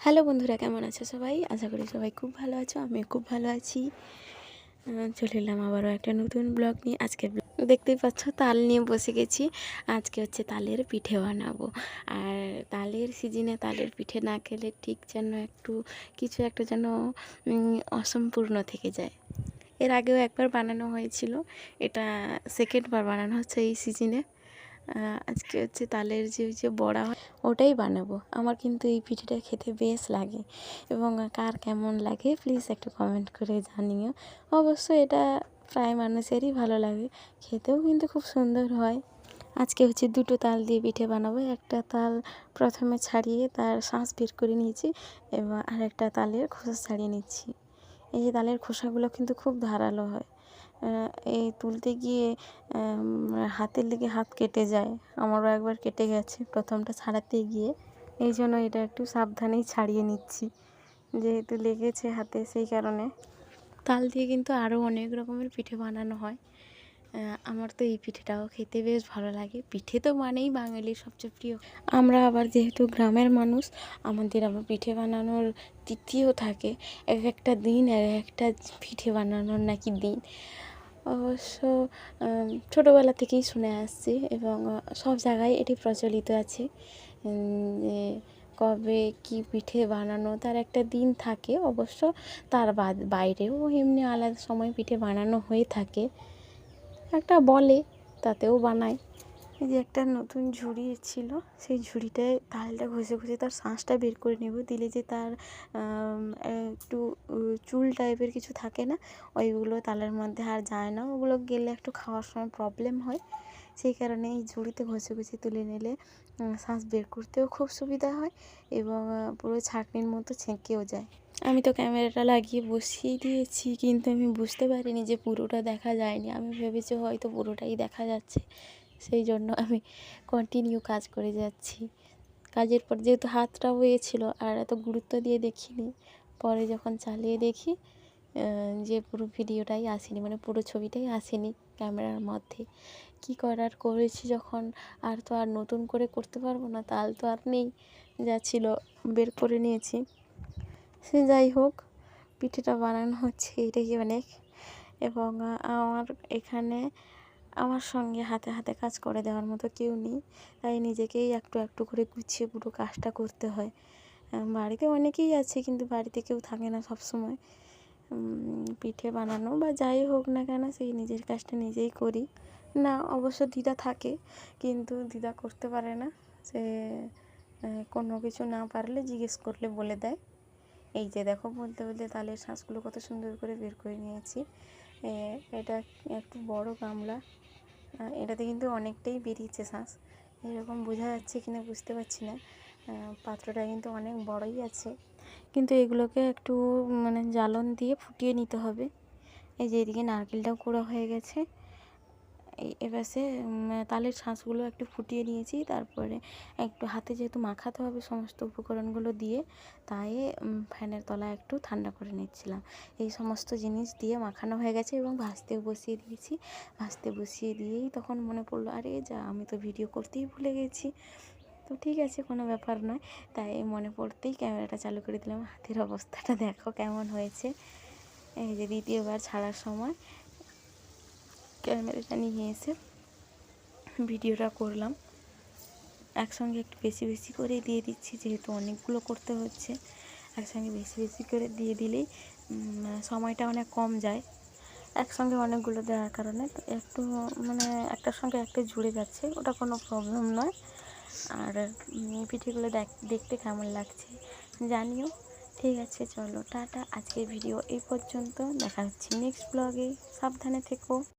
Hello বন্ধুরা, কেমন আছো সবাই? আশা করি সবাই খুব ভালো আছো। আমিও খুব ভালো আছি। চলে এলাম আবারও একটা নতুন ব্লগ নিয়ে। আজকে দেখতেই পাচ্ছ তাল নিয়ে বসে গেছি। আজকে হচ্ছে তালের পিঠে বানাবো। আর তালের সিজনে তালের পিঠে না খেলে ঠিক যেন কিছু একটা যেন অসম্পূর্ণ থেকে যায়। এর আগেও একবার বানানো হয়েছিল, এটা সেকেন্ড বার বানানো হচ্ছে এই সিজনে। আজকে হচ্ছে তালের যে বড়া হয় ওটাই বানাবো। আমার কিন্তু এই পিঠেটা খেতে বেশ লাগে, এবং কার কেমন লাগে প্লিজ একটু কমেন্ট করে জানিও। অবশ্য এটা প্রায় মানুষেরই ভালো লাগে, খেতেও কিন্তু খুব সুন্দর হয়। আজকে হচ্ছে দুটো তাল দিয়ে পিঠে বানাবো। একটা তাল প্রথমে ছাড়িয়ে তার শাঁস বের করে নিয়েছি, এবং আরেকটা তালের খোসা ছাড়িয়ে নিচ্ছি। এই যে তালের খোসাগুলো কিন্তু খুব ধারালো হয়, এই তুলতে গিয়ে হাতের লেগে হাত কেটে যায়। আমারও একবার কেটে গেছে প্রথমটা ছাড়াতে গিয়ে, এই জন্য এটা একটু সাবধানেই ছাড়িয়ে নিচ্ছি, যেহেতু লেগেছে হাতে সেই কারণে। তাল দিয়ে কিন্তু আরও অনেক রকমের পিঠে বানানো হয়। আমার তো এই পিঠেটাও খেতে বেশ ভালো লাগে। পিঠে তো মানেই বাঙালির সবচেয়ে প্রিয়। আমরা আবার যেহেতু গ্রামের মানুষ, আমাদের আবার পিঠে বানানোর তিথিও থাকে। এক একটা দিন এক একটা পিঠে বানানোর নাকি দিন। অবশ্য ছোটোবেলা থেকেই শুনে আসছি, এবং সব জায়গায় এটি প্রচলিত আছে যে কবে কি পিঠে বানানো তার একটা দিন থাকে। অবশ্য তার বাইরেও এমনি আলাদা সময় পিঠে বানানো হয়ে থাকে। একটা বলে তাতেও বানায়। এই যে একটা নতুন ঝুড়ি ছিল, সেই ঝুড়িটায় তালটা ঘষে ঘষে তার শাঁসটা বের করে নেব। দিলে যে তার একটু চুল টাইপের কিছু থাকে না, ওইগুলো তালের মধ্যে আর যায় না। ওগুলো গেলে একটু খাওয়ার সময় প্রবলেম হয়, সেই কারণে এই ঝুড়িতে ঘষে ঘষে তুলে নিলে শাঁস বের করতেও খুব সুবিধা হয়, এবং পুরো ছাঁকনির মতো ছেঁকেও যায়। আমি তো ক্যামেরাটা লাগিয়ে বসিয়ে দিয়েছি, কিন্তু আমি বুঝতে পারিনি যে পুরোটা দেখা যায়নি। আমি ভেবেছি হয়তো পুরোটাই দেখা যাচ্ছে, সেই জন্য আমি কন্টিনিউ কাজ করে যাচ্ছি। কাজের পর যেহেতু হাতটা হয়েছিল আর এত গুরুত্ব দিয়ে দেখিনি, পরে যখন চালিয়ে দেখি যে পুরো ভিডিওটাই আসেনি, মানে পুরো ছবিটাই আসেনি ক্যামেরার মধ্যে। কি করার করেছি যখন, আর তো আর নতুন করে করতে পারবো না, তাল তো আর নেই, যা ছিল বের করে নিয়েছি। সে যাই হোক, পিঠেটা বানানো হচ্ছে এটাই অনেক। এবং আমার এখানে আমার সঙ্গে হাতে হাতে কাজ করে দেওয়ার মতো কেউ নেই, তাই নিজেকেই একটু একটু করে গুছিয়ে পুরো কাজটা করতে হয়। বাড়িতে অনেকেই আছে, কিন্তু বাড়িতে কেউ থাকে না সব সময়। পিঠে বানানো বা যাই হোক না কেন, সেই নিজের কাজটা নিজেই করি। না, অবশ্য দিদা থাকে, কিন্তু দিদা করতে পারে না। সে কোনো কিছু না পারলে জিজ্ঞেস করলে বলে দেয়। এই যে দেখো, বলতে বলতে তালের শাঁসগুলো কত সুন্দর করে বের করে নিয়েছি। এটা একটু বড় গামলা, এটাতে কিন্তু অনেকটাই বেরিয়েছে শাঁস। এরকম বোঝা যাচ্ছে কিনা বুঝতে পারছি না, পাত্রটা কিন্তু অনেক বড়ই আছে। কিন্তু এগুলোকে একটু মানে জ্বালন দিয়ে ফুটিয়ে নিতে হবে। এই যে এদিকে নারকেলটাও কুড়া হয়ে গেছে। এবারে তালের শাঁসগুলো একটু ফুটিয়ে নিয়েছি, তারপরে একটু হাতে যেহেতু মাখাতে হবে সমস্ত উপকরণগুলো দিয়ে, তাই ফ্যানের তলায় একটু ঠান্ডা করে নিচ্ছিলাম। এই সমস্ত জিনিস দিয়ে মাখানো হয়ে গেছে, এবং ভাজতেও বসিয়ে দিয়েছি। ভাজতে বসিয়ে দিয়েই তখন মনে পড়লো, আরে যা, আমি তো ভিডিও করতেই ভুলে গেছি। তো ঠিক আছে, কোনো ব্যাপার নয়। তাই মনে পড়তেই ক্যামেরাটা চালু করে দিলাম। হাতের অবস্থাটা দেখো কেমন হয়েছে। এই যে দ্বিতীয়বার ছাড়ার সময় ক্যামেরাটা নিয়ে এসে ভিডিওটা করলাম। একসঙ্গে একটু বেশি বেশি করে দিয়ে দিচ্ছি, যেহেতু অনেকগুলো করতে হচ্ছে। একসঙ্গে বেশি বেশি করে দিয়ে দিলেই সময়টা অনেক কম যায়। একসঙ্গে অনেকগুলো দেওয়ার কারণে একটু মানে একটার সঙ্গে একটা জুড়ে যাচ্ছে, ওটা কোনো প্রবলেম নয়। আর পিঠেগুলো দেখতে কেমন লাগছে জানিও। ঠিক আছে, চলো টাটা। আজকের ভিডিও এই পর্যন্ত, দেখা হচ্ছে নেক্সট ব্লগে। সাবধানে থেকো।